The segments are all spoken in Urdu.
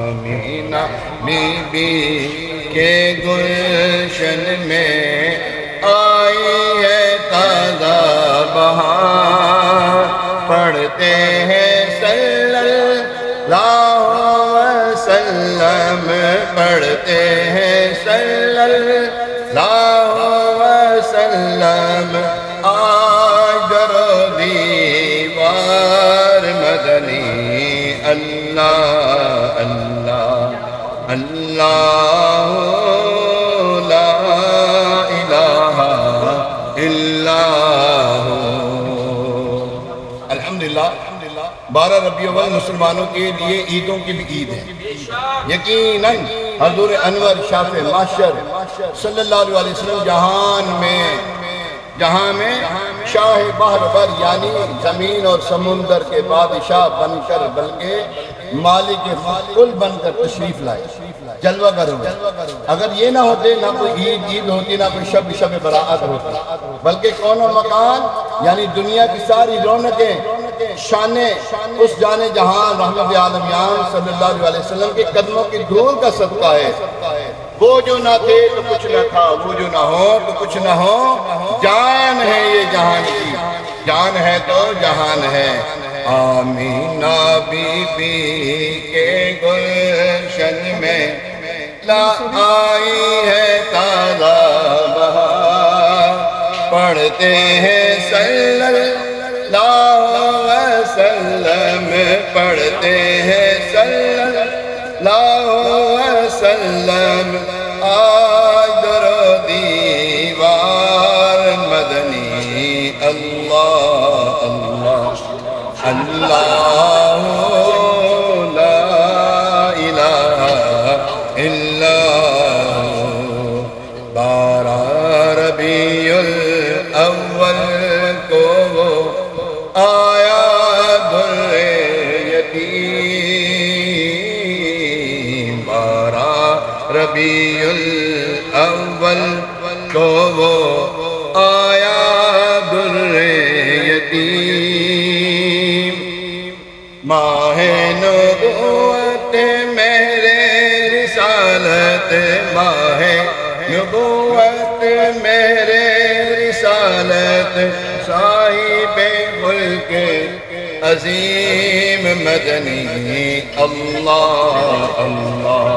آمینہ بی بی کے گلشن میں آئی ہے تازہ بہار، پڑھتے ہیں صلی اللہ وسلم، پڑھتے ہیں صلی اللہ وسلم، آج در و دیوار مدنی، اللہ اللہ اللہ لا الہ الا ہو۔ الحمدللہ 12 ربیع الاول مسلمانوں کے لیے عیدوں کی بھی عید ہے۔ یقیناً حضور انور شافع محشر صلی اللہ علیہ وسلم جہاں میں شاہ بحر بر یعنی زمین اور سمندر کے بادشاہ بن کر بلکہ مالک کل بن کر تشریف لائے، جلوہ گر ہوئے۔ اگر یہ نہ ہوتے نہ کوئی عید ہوتی، نہ کوئی شب براعت ہوتی، بلکہ کون و مکان یعنی دنیا کی ساری رونقیں شانیں اس جانے جہاں رحمت عالمیان صلی اللہ علیہ وسلم کے قدموں کی دھول کا صدقہ ہے۔ وہ جو نہ تھے تو کچھ نہ تھا، وہ جو نہ ہو تو کچھ نہ ہو، جان ہے یہ جہان کی، جان ہے تو جہان ہے۔ آمینہ بی بی کے گلشن میں آئی ہے تازہ بہار، پڑھتے ہیں صلی اللہ وسلم، پڑھتے ہیں صلی اللہ وسلم، آج در و دیوار مدنی، اللہ اللہ اللہ لا الہ الا ہو۔ 12 ربیع الاول کو وہ آیا در یتیم، 12 ربیع الاول کو وہ آیا در یتیم، ماہ نبوت میرے رسالت، ماہ نبوت میرے رسالت، صاحب ملک عظیم مدنی، اللہ اللہ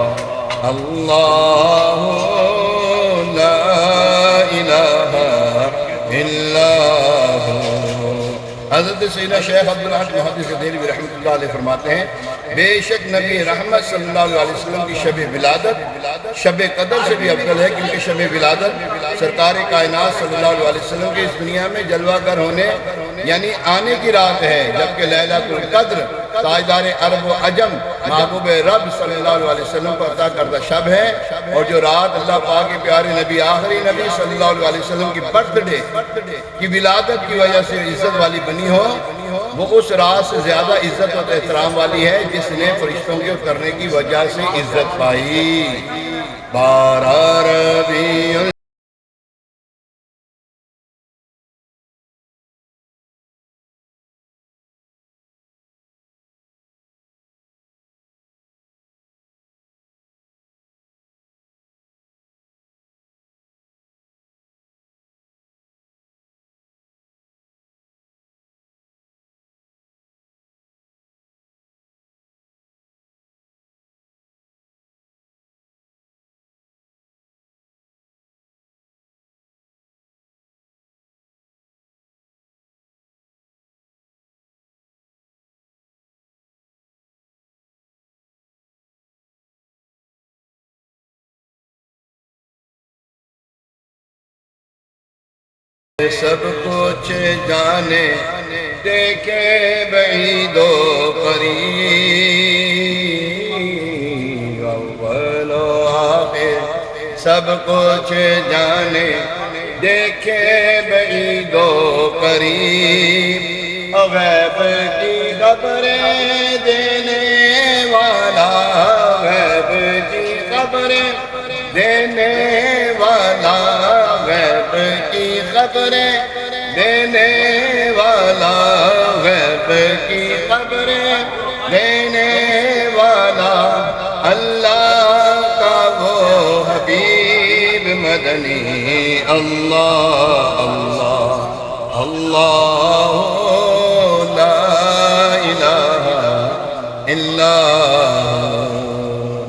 اللہ لا الہ الا ہو۔ حضرت سیدنا شیخ عبدالحق محدث دہلوی رحمۃ اللہ علیہ فرماتے ہیں، بے شک نبی رحمت صلی اللہ علیہ وسلم کی شب ولادت شب قدر سے بھی افضل ہے، کیونکہ شب ولادت سرکار کائنات صلی اللہ علیہ وسلم کی اس دنیا میں جلوہ گر ہونے یعنی آنے کی رات ہے، جبکہ لیلۃ القدر تاجدار عرب و عجم محبوب رب صلی اللہ علیہ وسلم کو عطا کردہ شب ہے، اور جو رات اللہ پاک کے پیارے نبی آخری نبی صلی اللہ علیہ وسلم کی برتھ ڈے کی ولادت کی وجہ سے عزت والی بنی ہو، وہ اس رات سے زیادہ عزت و احترام والی ہے جس نے فرشتوں کے اترنے کی وجہ سے عزت پائی۔ 12 ربیع سب کچھ جانے دیکھے بعید و قریب، اول و آخر سب کچھ جانے دیکھے بعید و قریب، غیب کی خبریں دینے والا، غیب کی خبریں دینے والا، غیب کی خبریں دینے والا، غیب کی خبریں دینے والا، اللہ اللہ اللہ لا الہ الا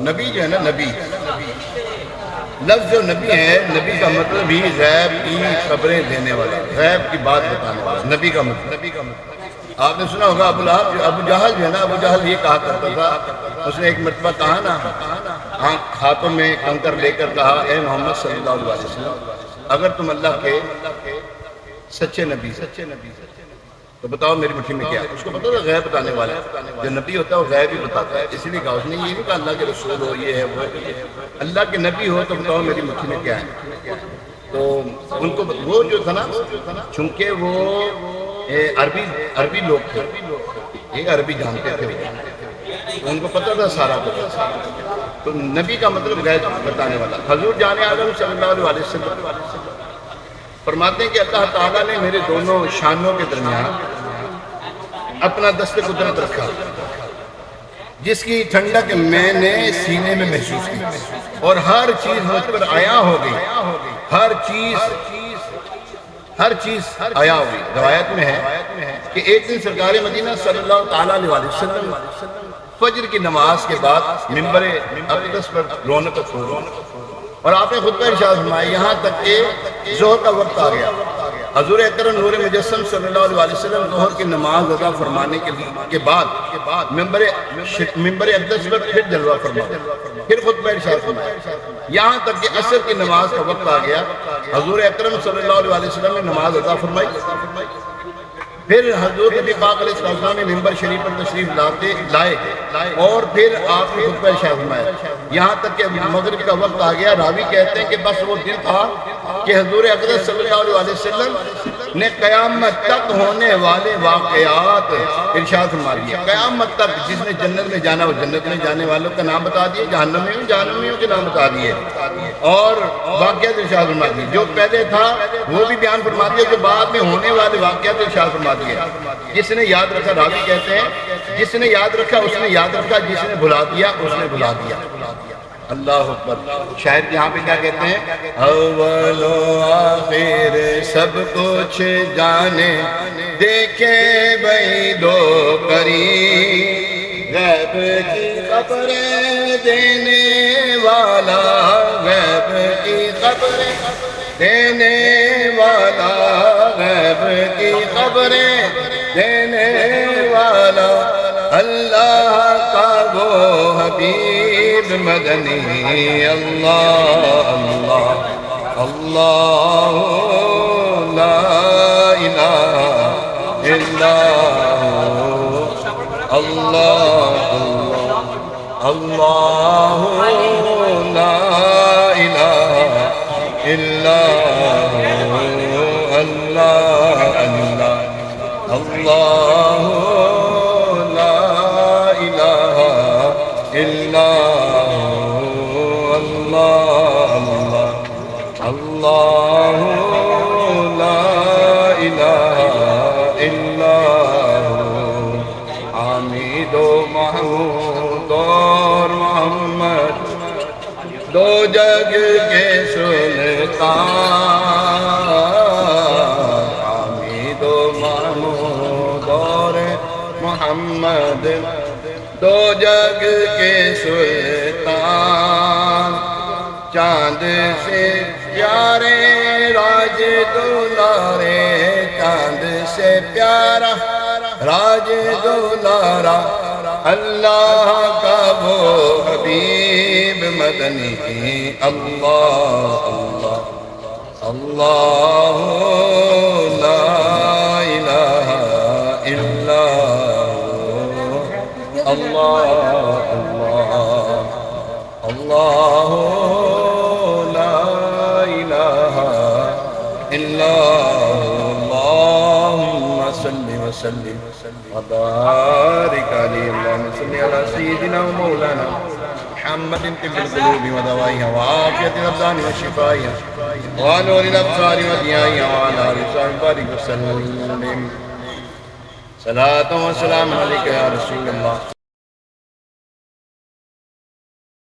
نبی جو ہے نا، نبی لفظ جو نبی ہے، نبی کا مطلب ہی غیب کی خبریں دینے والا، غیب کی بات بتانے والا، نبی کا مطلب۔ آپ نے سنا ہوگا ابو جہل جو ہے نا، ابو جہل یہ کہا کرتا تھا، اس نے ایک مرتبہ کہا نا، ہاتھوں میں کنکر لے کر کہا، اے محمد صلی اللہ علیہ وسلم، اگر تم اللہ کے سچے نبی تو بتاؤ میری مٹھی میں کیا ہے۔ اس کو پتا تھا غیب بتانے والا ہے، جو نبی ہوتا ہے وہ غیب ہی بتاتا ہے، اسی لیے کہا، اس نے یہ نہیں کہا اللہ کے رسول ہو، یہ ہے وہ ہے، اللہ کے نبی ہو تو بتاؤ میری مٹھی میں کیا ہے۔ تو ان کو وہ جو تھا نا، چونکہ وہ عربی لوگ تھے، یہ عربی جانتے تھے، ان کو پتا تھا سارا کچھ، تو نبی کا مطلب غیب بتانے والا۔ حضور جان عالم صلی اللہ علیہ وسلم فرماتے ہیں کہ اللہ تعالیٰ نے میرے دونوں شانوں کے درمیان اپنا دست قدرت رکھا، جس کی ٹھنڈک میں نے سینے میں محسوس کی، اور ہر چیز مجھ پر عیاں ہو گئی، ہر چیز عیاں ہو گئی۔ روایت میں ہے کہ ایک دن سرکار مدینہ صلی اللہ علیہ وسلم فجر کی نماز کے بعد منبر اقدس پر رونے کو چھوڑ، اور آپ نے خطبہ ارشاد فرمایا یہاں تک کہ ظہر کا وقت آ گیا۔ حضور اکرم نور مجسم صلی اللہ علیہ وسلم ظہر کی نماز ادا فرمانے کے بعد منبر اقدس پر پھر جلوہ فرمایا، پھر خطبہ ارشاد فرمایا، یہاں تک کہ عصر کی نماز کا وقت آ گیا۔ حضور اکرم صلی اللہ علیہ وسلم نے نماز ادا فرمائی، پھر حضور نبی پاک علیہ السلام نے منبر شریف پر تشریف لائے، اور پھر آپ نے خطبہ ارشاد فرمایا، یہاں تک کہ مغرب کا وقت آ گیا۔ راوی کہتے ہیں کہ بس وہ دن تھا کہ حضور اقدس صلی اللہ علیہ وسلم نے قیامت تک ہونے والے واقعات ارشاد فرما دیے، قیامت تک جس نے جنت میں جانا وہ جنت میں جانے والوں کا نام بتا دیے، جہنمیوں کے نام بتا دیے، اور واقعات ارشاد فرما دیے، جو پہلے تھا وہ بھی بیان فرما دیا، جو بعد میں ہونے والے واقعات ارشاد فرما دیے۔ جس نے یاد رکھا، راوی کہتے ہیں جس نے یاد رکھا اس نے یاد رکھا، جس نے بھلا دیا اس نے بھلا دیا۔ اللہ اکبر۔ شاعر یہاں پہ کیا کہتے ہیں، اول و آخر سب کچھ جانے، دیکھے بھئی دو قریب، غیب کی خبریں دینے والا، غیب کی خبریں دینے والا، غیب کی خبریں دینے والا، اللہ کا وہ حبیب مدنی، اللہ اللہ اللہ لا الہ الا اللہ اللہ لا الہ الا اللہ اللہ اللہ لا الہ الا اللہ اللہ لا الہ الا حمید و محمود اور محمد دو جگ کے سلطان، حمید و محمود اور محمد دو جگ کے سلطان، چاند سے پیارے راج دولارے، چاند سے پیارا راج دولارا، اللہ کا وہ حبیب مدنی، اللہ اللہ اللہ لا الہ الا اللہ اللہ اللہ لا الہ الا اللہم صلی وسلم وبارک علی، اللہم صلی علی سیدنا و مولانا محمد طب القلوب ودوائها وعافیت الابدان وشفائها ونور الابصار ودیائها وعلى آلہ وصحبہ وسلم۔ صلاۃ و سلام علیکہ یا رسول اللہ۔